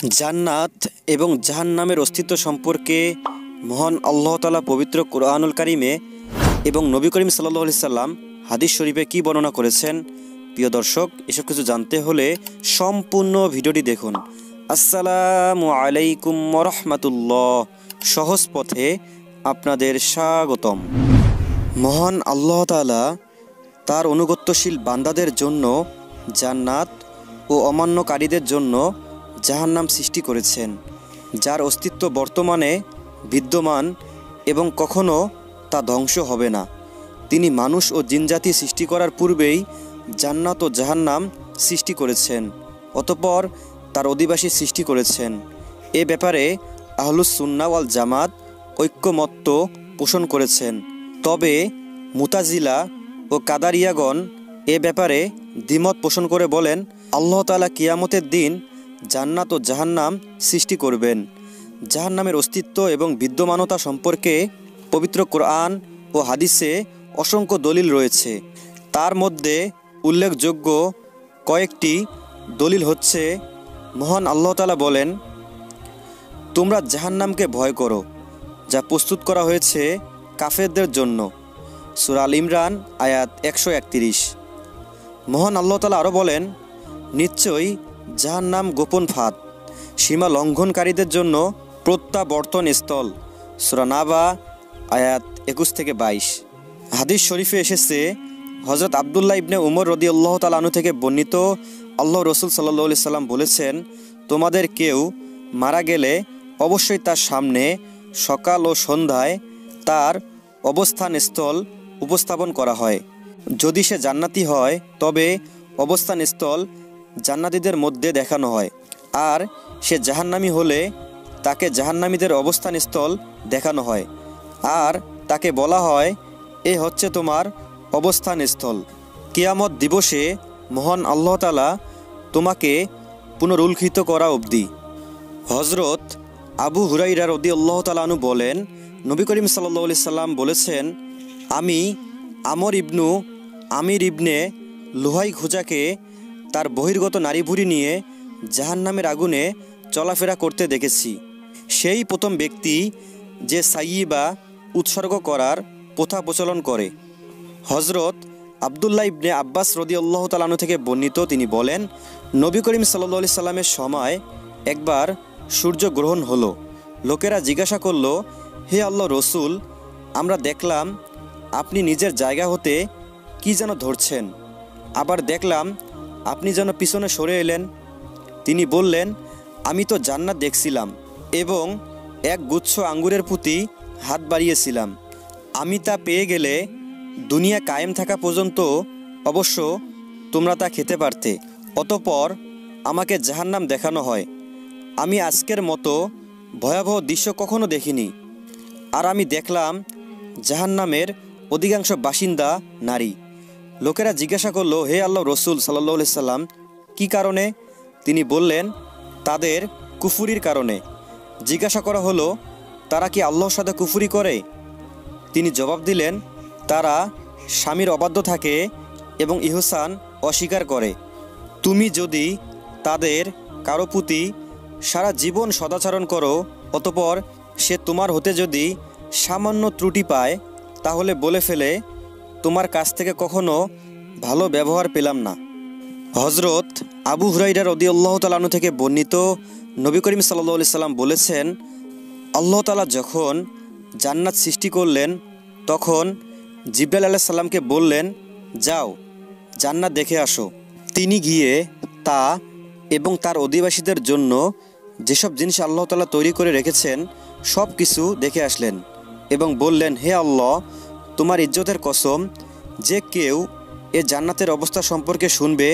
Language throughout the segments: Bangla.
জান্নাত এবং জাহান্নামের অস্তিত্ব সম্পর্কে মহান আল্লাহ তাআলা পবিত্র কুরআনুল কারিমে এবং নবী করিম সাল্লাল্লাহু আলাইহি সাল্লাম হাদিস শরীফে কি বর্ণনা করেছেন। প্রিয় দর্শক, এসব কিছু জানতে হলে সম্পূর্ণ ভিডিওটি দেখুন। আসসালামু আলাইকুম ওয়া রাহমাতুল্লাহ। সহজ পথে আপনাদের স্বাগতম। মহান আল্লাহ তাআলা তার অনুগত্যশীল বান্দাদের জন্য জান্নাত ও অমান্যকারীদের জন্য জাহান্নাম সৃষ্টি করেছেন, যার অস্তিত্ব বর্তমানে বিদ্যমান এবং কখনো তা ধ্বংস হবে না। তিনি মানুষ ও জিনজাতি সৃষ্টি করার পূর্বেই জান্নাত ও জাহান্নাম সৃষ্টি করেছেন, অতঃপর তার অধিবাসী সৃষ্টি করেছেন। এ ব্যাপারে আহলুস সুন্নাহ ওয়াল জামাত ঐক্যমত্য পোষণ করেছেন। তবে মুতাজিলা ও কাদারিয়াগণ এ ব্যাপারে দ্বিমত পোষণ করে বলেন, আল্লাহ তাআলা কিয়ামতের দিন জান্নাত ও জাহান্নাম সৃষ্টি করবেন। জাহান্নামের অস্তিত্ব এবং বিদ্যমানতা সম্পর্কে পবিত্র কোরআন ও হাদিসে অসংখ্য দলিল রয়েছে। তার মধ্যে উল্লেখযোগ্য কয়েকটি দলিল হচ্ছে, মহান আল্লাহ তাআলা বলেন, তোমরা জাহান্নামকে ভয় করো, যা প্রস্তুত করা হয়েছে কাফেরদের জন্য। সূরা আল ইমরান আয়াত 131। মহান আল্লাহ তাআলা আরও বলেন, নিশ্চয়ই জাহান্নাম গোপন ফাঁদ, সীমা লঙ্ঘনকারীদের জন্য প্রত্যাবর্তন স্থল। সূরা নাবা আয়াত 21-22। হাদিস শরীফে এসেছে, হযরত আব্দুল্লাহ ইবনে উমর রাদিয়াল্লাহু তাআলা আনহু থেকে বর্ণিত, আল্লাহ রাসূল সাল্লাল্লাহু আলাইহি সাল্লাম বলেছেন, তোমাদের কেউ মারা গেলে অবশ্যই তার সামনে সকাল ও সন্ধ্যায় তার অবস্থান স্থল উপস্থাপন করা হয়। যদি সে জান্নাতি হয় তবে অবস্থান স্থল জান্নাতীদের মধ্যে দেখানো হয়, আর সে জাহান্নামী হলে তাকে জাহান্নামীদের অবস্থান স্থল দেখানো হয়, আর তাকে বলা হয়, এ হচ্ছে তোমার অবস্থান স্থল। কিয়ামত দিবসে মহান আল্লাহ তাআলা তোমাকে পুনরুল্লিখিত করা অবধি। হযরত আবু হুরাইরা রাদিয়াল্লাহু তাআলা আনহু বলেন, নবী করিম সাল্লাল্লাহু আলাইহি সাল্লাম বলেছেন, আমি আমর ইবনু আমির ইবনে লুহাই খুজাকে তার বহির্গত নারীভুঁড়ি নিয়ে জাহান্নামের আগুনে চলাফেরা করতে দেখেছি। সেই প্রথম ব্যক্তি যে সাইয়্যিবা উৎসর্গ করার প্রথা প্রচলন করে। হযরত আব্দুল্লাহ ইবনে আব্বাস রাদিয়াল্লাহু তাআলা আনহু থেকে বর্ণিত, তিনি বলেন, নবী করিম সাল্লাল্লাহু আলাইহি সাল্লামের সময় একবার সূর্যগ্রহণ হলো। লোকেরা জিজ্ঞাসা করল, হে আল্লাহ রসুল, আমরা দেখলাম আপনি নিজের জায়গা হতে কি যেন ধরছেন, আবার দেখলাম আপনি যেন পিছনে সরে এলেন। তিনি বললেন, আমি তো জান্নাত দেখছিলাম এবং এক গুচ্ছ আঙ্গুরের প্রতি হাত বাড়িয়েছিলাম। আমি তা পেয়ে গেলে দুনিয়া কায়েম থাকা পর্যন্ত অবশ্য তোমরা তা খেতে পারতে। অতঃপর আমাকে জাহান্নাম দেখানো হয়। আমি আজকের মতো ভয়াবহ দৃশ্য কখনো দেখিনি। আর আমি দেখলাম জাহান্নামের অধিকাংশ বাসিন্দা নারী। লোকেরা জিজ্ঞাসা করল, হে আল্লাহ রসুল সাল্লাল্লাহু আলাইহি সাল্লাম, কী কারণে? তিনি বললেন, তাদের কুফুরির কারণে। জিজ্ঞাসা করা হলো, তারা কি আল্লাহর সাথে কুফুরি করে? তিনি জবাব দিলেন, তারা স্বামীর অবাধ্য থাকে এবং ইহসান অস্বীকার করে। তুমি যদি তাদের কারো প্রতি সারা জীবন সদাচরণ করো, অতঃপর সে তোমার হতে যদি সামান্য ত্রুটি পায়, তাহলে বলে ফেলে, তোমার কাছ থেকে কখনো ভালো ব্যবহার পেলাম না। হযরত আবু হুরাইরা রাদিয়াল্লাহু তাআলা আনহু থেকে বর্ণিত, নবী করিম সাল্লাল্লাহু আলাইহি সাল্লাম বলেছেন, আল্লাহ তাআলা যখন জান্নাত সৃষ্টি করলেন, তখন জিবরাইল আলাইহিস সালামকে বললেন, যাও জান্নাত দেখে আসো। তিনি গিয়ে তা এবং তার অধিবাসীদের জন্য যেসব জিনিস আল্লাহ তাআলা তৈরি করে রেখেছেন সব কিছু দেখে আসলেন এবং বললেন, হে আল্লাহ, তোমার ইজ্জতের কসম, যে কেউ এ জান্নাতের অবস্থা সম্পর্কে শুনবে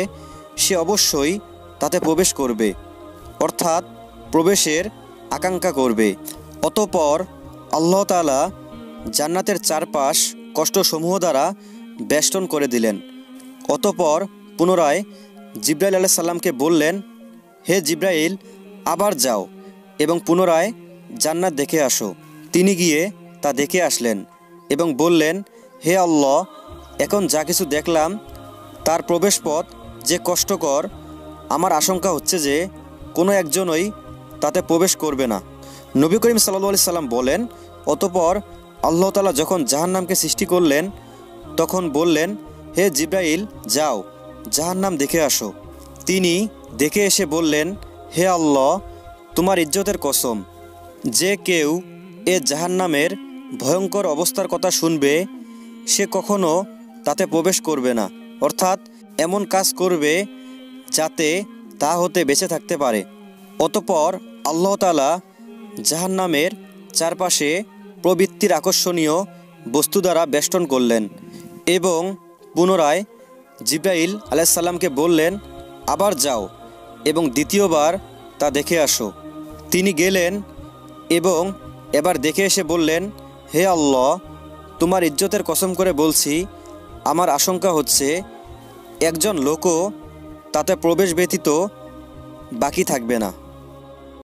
সে অবশ্যই তাতে প্রবেশ করবে, অর্থাৎ প্রবেশের আকাঙ্ক্ষা করবে। অতঃপর আল্লাহ তাআলা জান্নাতের চারপাশ কষ্টসমূহ দ্বারা বেষ্টন করে দিলেন। অতঃপর পুনরায় জিবরাইল আলাইহিস সালামকে বললেন, হে জিবরাইল, আবার যাও এবং পুনরায় জান্নাত দেখে আসো। তিনি গিয়ে তা দেখে আসলেন এবং বললেন, হে আল্লাহ, এখন যা কিছু দেখলাম তার প্রবেশপথ যে কষ্টকর, আমার আশঙ্কা হচ্ছে যে কোনো একজনই তাতে প্রবেশ করবে না। নবী করিম সাল্লাল্লাহু আলাইহি সাল্লাম বলেন, অতঃপর আল্লাহ তাআলা যখন জাহান্নামকে সৃষ্টি করলেন তখন বললেন, হে জিবরাইল, যাও জাহান্নাম দেখে আসো। তিনি দেখে এসে বললেন, হে আল্লাহ, তোমার ইজ্জতের কসম, যে কেউ এ জাহান্নামের ভয়ঙ্কর অবস্থার কথা শুনবে সে কখনো তাতে প্রবেশ করবে না, অর্থাৎ এমন কাজ করবে যাতে তা হতে বেঁচে থাকতে পারে। অতঃপর আল্লাহ তাআলা জাহান্নামের চারপাশে প্রবৃত্তির আকর্ষণীয় বস্তু দ্বারা বেষ্টন করলেন এবং পুনরায় জিবরাইল আলাইহিস সালামকে বললেন, আবার যাও এবং দ্বিতীয়বার তা দেখে আসো। তিনি গেলেন এবং এবার দেখে এসে বললেন, হে আল্লাহ, তোমার ইজ্জতের কসম করে বলছি, আমার আশঙ্কা হচ্ছে একজন লোকও তাতে প্রবেশ ব্যতীত বাকি থাকবে না।